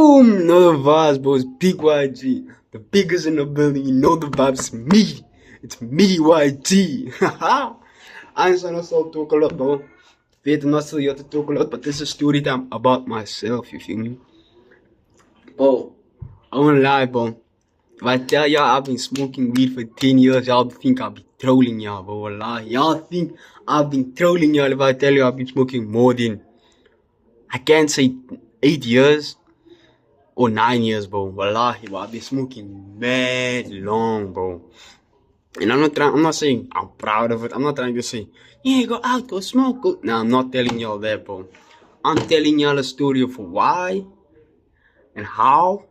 Boom! Know the vibes, bro. It's Big YG. The biggest in the building. You know the vibes. Me. It's me, YG. Haha. I'm trying to stop talk a lot, bro. Weet, I'm not still here to talk a lot, but this is a story time about myself, you feel me? Bro, I won't lie, bro. If I tell y'all I've been smoking weed for 10 years, y'all think I'll be trolling y'all, bro. Wallah. Y'all think I've been trolling y'all if I tell you I've been smoking more than, I can't say 8 years. Or 9 years, bro. Wallahi, bro. I've been smoking mad long, bro. And I'm not saying I'm proud of it. I'm not trying to say, yeah, go out, go smoke, go. No, I'm not telling y'all that, bro. I'm telling y'all a story of why and how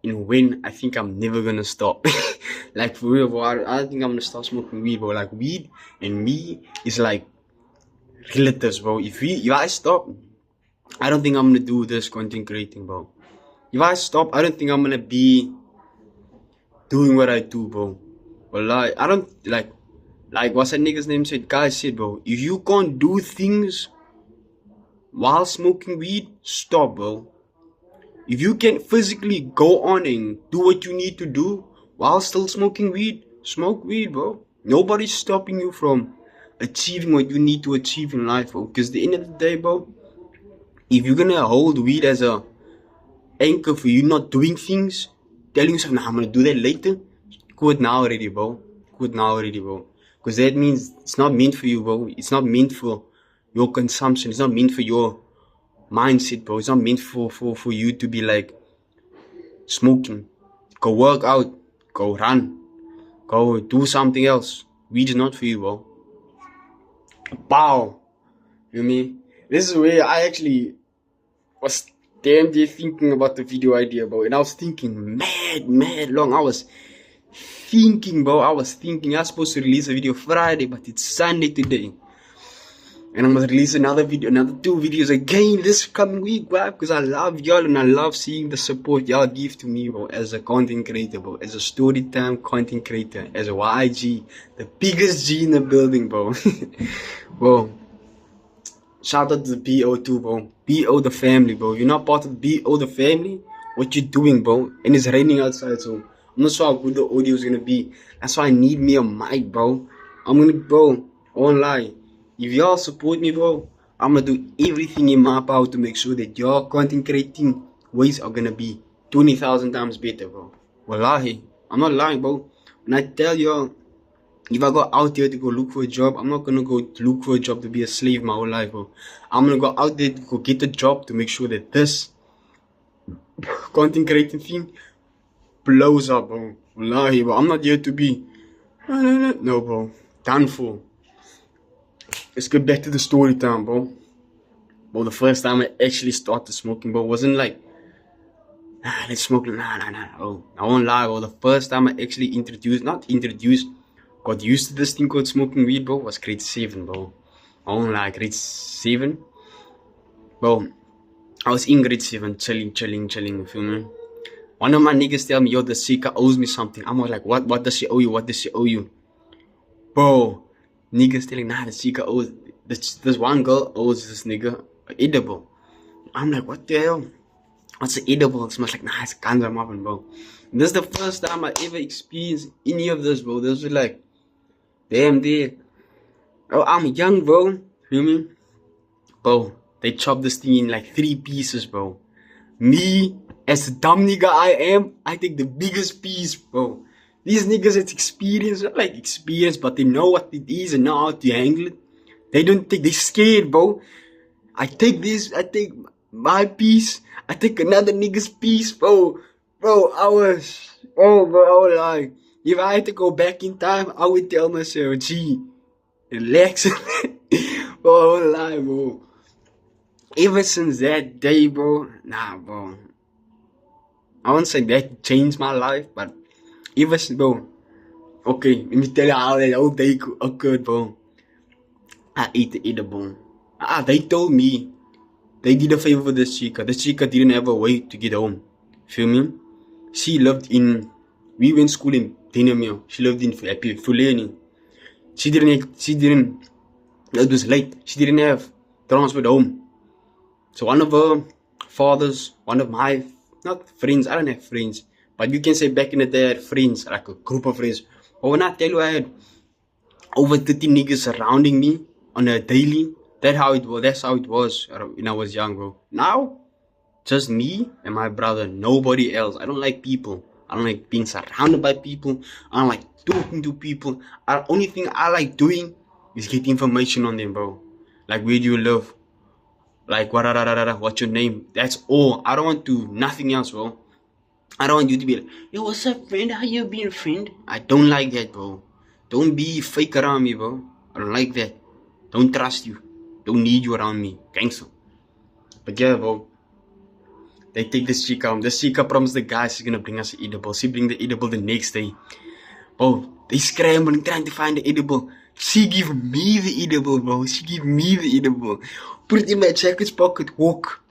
and when I think I'm never gonna stop. Like, for real, bro. I don't think I'm gonna stop smoking weed, bro. Like, weed and me is like relatives, bro. If I stop, I don't think I'm gonna do this content creating, bro. If I stop, I don't think I'm gonna be doing what I do, bro. Well, I don't like what's that nigga's name said? Guy said, bro, if you can't do things while smoking weed, stop, bro. If you can physically go on and do what you need to do while still smoking weed, smoke weed, bro. Nobody's stopping you from achieving what you need to achieve in life, bro. Because at the end of the day, bro, if you're gonna hold weed as a anchor for you not doing things, telling yourself, nah, I'm gonna do that later, quit now already, bro. Quit now already, bro. Because that means it's not meant for you, bro. It's not meant for your consumption. It's not meant for your mindset, bro. It's not meant for you to be like smoking. Go work out. Go run. Go do something else. Weed is not for you, bro. Pow. You know me? This is where I actually was damn day thinking about the video idea, bro. And I was thinking mad long. I was thinking I was supposed to release a video Friday, but it's Sunday today. And I'm gonna release another 2 videos again this coming week, bro. Because I love y'all and I love seeing the support y'all give to me, bro. As a content creator, bro. As a storytime content creator. As a YG. The biggest G in the building, bro. Bro. Shout out to the BO2, bro. BO the family, bro. You're not part of BO the family. What you doing, bro? And it's raining outside, so I'm not sure how good the audio is gonna be. That's why I need me a mic, bro. Bro, I won't lie. If y'all support me, bro, I'm gonna do everything in my power to make sure that your content creating ways are gonna be 20,000 times better, bro. Wallahi. I'm not lying, bro. When I tell y'all, if I go out there to go look for a job, I'm not gonna go look for a job to be a slave my whole life, bro. I'm gonna go out there to go get a job to make sure that this content creating thing blows up, bro. Wallahi, bro. I'm not here to be no, bro. Done for. Let's get back to the story time, bro. Bro, the first time I actually started smoking, bro, wasn't like, let's smoke. Nah, bro. I won't lie, bro. The first time I actually got used to this thing called smoking weed, bro, was grade 7, bro. I won't lie, grade 7. Bro, I was in grade 7, chilling, you feel me? One of my niggas tell me, yo, the Sika owes me something. I'm like, what does she owe you? What does she owe you? Bro, niggas telling, nah, the Sika owes, this one girl owes this nigga an edible. I'm like, what the hell? What's an edible? It smells like, nah, it's ganja muffin, bro. And this is the first time I ever experienced any of this, bro. This was like, damn, dude. Oh, I'm young, bro. Feel me? Bro, they chopped this thing in like 3 pieces, bro. Me, as a dumb nigga I am, I take the biggest piece, bro. These niggas it's experience, not like experience, but they know what it is and know how to handle it. They scared, bro. I take my piece, I take another nigga's piece, bro. Bro, I was like, if I had to go back in time, I would tell myself, gee, relax. Bro, I won't lie, bro. Ever since that day, bro, nah, bro. I won't say that changed my life, but ever since, bro. Okay, let me tell you how that whole day occurred, bro. I ate the edible. They told me they did a favor for this chica. This chica didn't have a way to get home. Feel me? We went to school in Dinamio. She lived in Fulani. It was late. She didn't have transport home. So one of my not friends. I don't have friends, but you can say back in the day I had friends, like a group of friends. But when I tell you I had over 30 niggas surrounding me on a daily, that's how it was when I was young, bro. Now, just me and my brother, nobody else. I don't like people. I don't like being surrounded by people. I don't like talking to people. The only thing I like doing is get information on them, bro. Like, where do you live? Like, what's your name? That's all. I don't want to, nothing else, bro. I don't want you to be like, yo, what's up, friend? How you been, friend? I don't like that, bro. Don't be fake around me, bro. I don't like that. Don't trust you. Don't need you around me. Gangster. But yeah, bro. They take this chica home. This chica promised the guys she's gonna bring us an edible. She bring the edible the next day. Bro, they scrambling, trying to find the edible. She give me the edible, bro. She give me the edible. Put it in my jacket pocket, walk.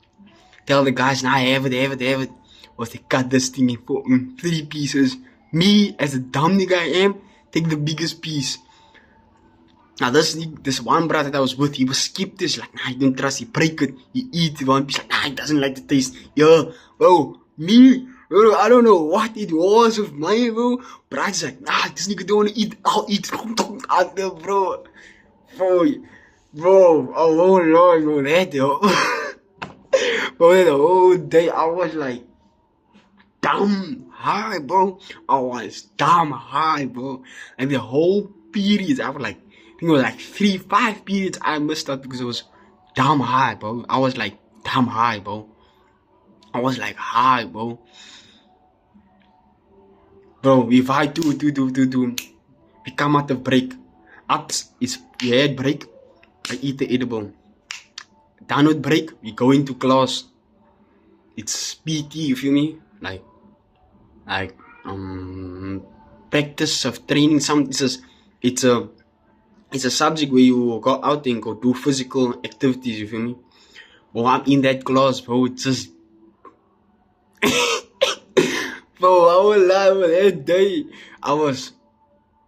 Tell the guys, nah, I have it. Was they cut this thing in 3 pieces. Me, as a dumb nigga I am, take the biggest piece. Now this one brother that I was with, he was skip this, like, nah, I don't trust, he break it, he eat one piece, like, nah, he doesn't like the taste. Yeah, bro, me, bro, I don't know what it was with mine, bro, but I just like, nah, this nigga don't wanna eat, I'll eat, bro, oh lord, bro, that, yo, bro, the whole day, I was like, dumb high, bro, and the whole period, I was like, I think it was like 3-5 periods I missed out because it was damn high, bro. I was like damn high, bro. I was like high, bro. Bro, if I do, we come out of break. Ups is we had break, I eat the edible. Down with break, we go into class. It's PT, you feel me? Like practice of training. It's a subject where you go out and go do physical activities, you feel me? Bro, I'm in that class, bro. It's just bro, I won't lie, bro. That day I was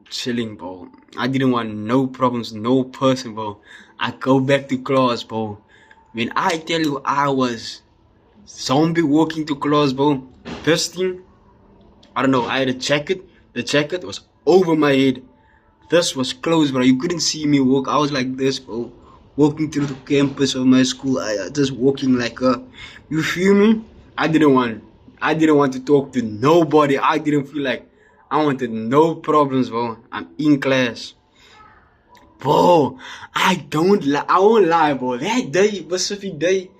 chilling, bro. I didn't want no problems, no person, bro. I go back to class, bro. When I tell you I was zombie walking to class, bro. This thing, I don't know, I had a jacket. The jacket was over my head. This was close, bro. You couldn't see me walk. I was like this, bro. Walking through the campus of my school. I just walking like a, you feel me? I didn't want to talk to nobody. I didn't feel like I wanted no problems, bro. I'm in class. Bro, I won't lie, bro. That day, specific day,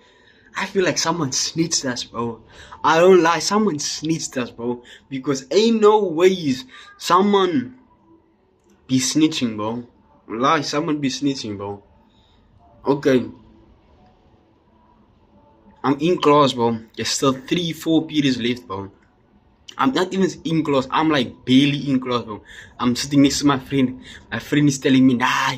I feel like someone snitched us, bro. I don't lie, someone snitched us, bro. Because ain't no ways someone be snitching, bro. Lie, someone be snitching, bro. Okay. I'm in class, bro. There's still 3-4 periods left, bro. I'm not even in class. I'm like barely in class, bro. I'm sitting next to my friend. My friend is telling me, nah.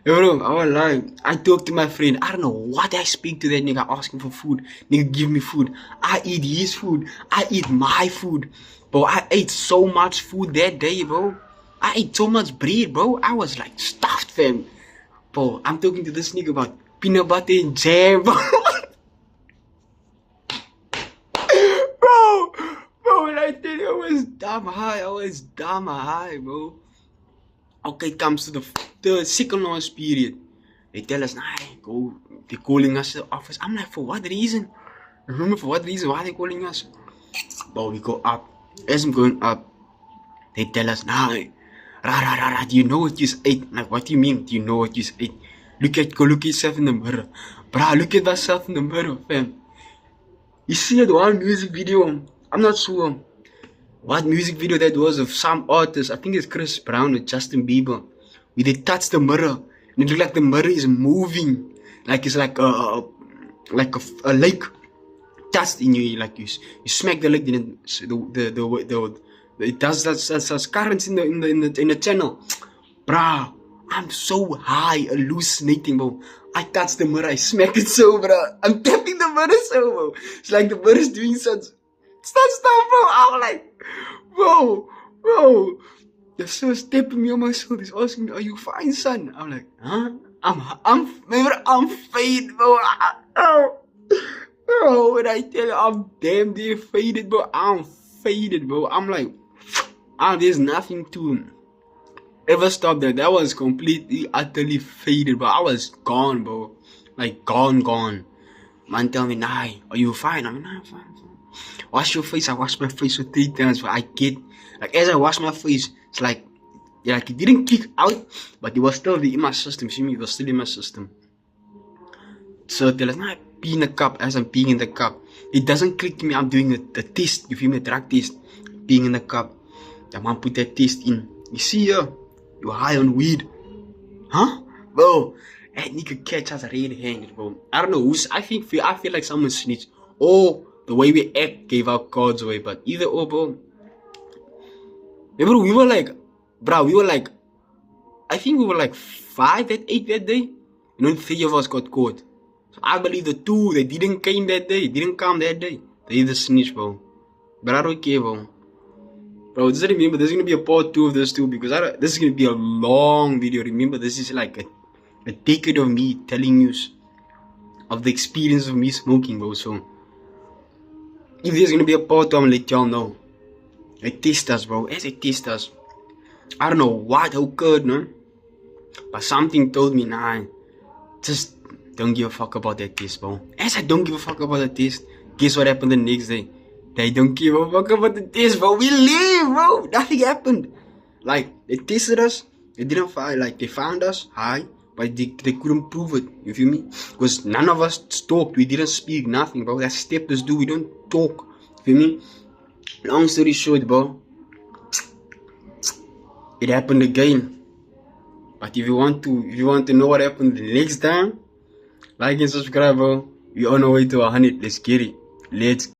Bro, I won't lie. I talk to my friend. I don't know what I speak to that nigga asking for food. Nigga, give me food. I eat his food. I eat my food. Bro, I ate so much food that day, bro. I ate so much bread, bro. I was like stuffed, fam. Bro, I'm talking to this nigga about peanut butter and jam, bro. Bro, when I tell you I was damn high, bro. Okay, it comes to the second last period. They tell us, nah, go. They're calling us to the office. I'm like, for what reason? Remember for what reason? Why are they calling us? Bro, we go up. As I'm going up, they tell us, nah, do you know what you ate? I'm like, what do you mean? Do you know what you ate? Go look at yourself in the mirror. Bruh, look at myself in the mirror, fam. You see that one music video? I'm not sure what music video that was of some artist. I think it's Chris Brown or Justin Bieber. Where they touch the mirror and it looks like the mirror is moving. Like it's like a lake touched in you. Like you smack the lake, then it does that currents in the channel. Bruh, I'm so high, hallucinating, bro. I touch the mirror, I smack it so, bro. I'm tapping the mirror so, bro. It's like the mirror's doing such stuff, bro. I'm like, bro. The son's tapping me on my shoulder. He's asking me, are you fine, son? I'm like, huh? I'm fine, bro. Bro, when I tell you I'm damn near faded, bro, I'm faded, bro. I'm like, there's nothing to ever stop that. That was completely, utterly faded, bro. I was gone, bro. Like, gone. Man tell me, nah, are you fine? I'm like, nah, I'm fine. Wash your face. I washed my face for 3 times, but I get, like, as I wash my face, it's like, yeah, like, it didn't kick out, but it was still in my system. See me? It was still in my system. So tell us, nah, pee in the cup as I'm peeing in the cup. It doesn't click to me. I'm doing the test. You feel me? The drug test. Peeing in the cup. The man put that test in. You see here? You're high on weed. Huh? Bro, that nigga catch us red-handed, bro. I don't know who's. I feel like someone snitched. Or the way we act gave our cards away. But either or, bro. Remember, we were like, I think we were like 5 that 8 that day. You know, 3 of us got caught. So I believe the 2 that didn't come that day. They either snitched, bro. But I don't care, bro. Bro, just remember, there's gonna be a part 2 of this too, because this is gonna be a long video. Remember, this is like a decade of me telling you of the experience of me smoking, bro. So if there's gonna be a part 2, I'm gonna let y'all know. They test us, bro. As they test us, I don't know what occurred, no? But something told me, nah, just don't give a fuck about that test, bro. As I don't give a fuck about the test, guess what happened the next day? They don't give a fuck about the test, bro. We leave, bro. Nothing happened. Like, they tested us. They didn't find, like, they found us high, but they couldn't prove it. You feel me? Because none of us talked. We didn't speak, nothing, bro. That's steppers do. We don't talk. You feel me? Long story short, bro, it happened again. But if you want to know what happened the next time, like and subscribe, bro. We on our way to 100. Let's get it. Let's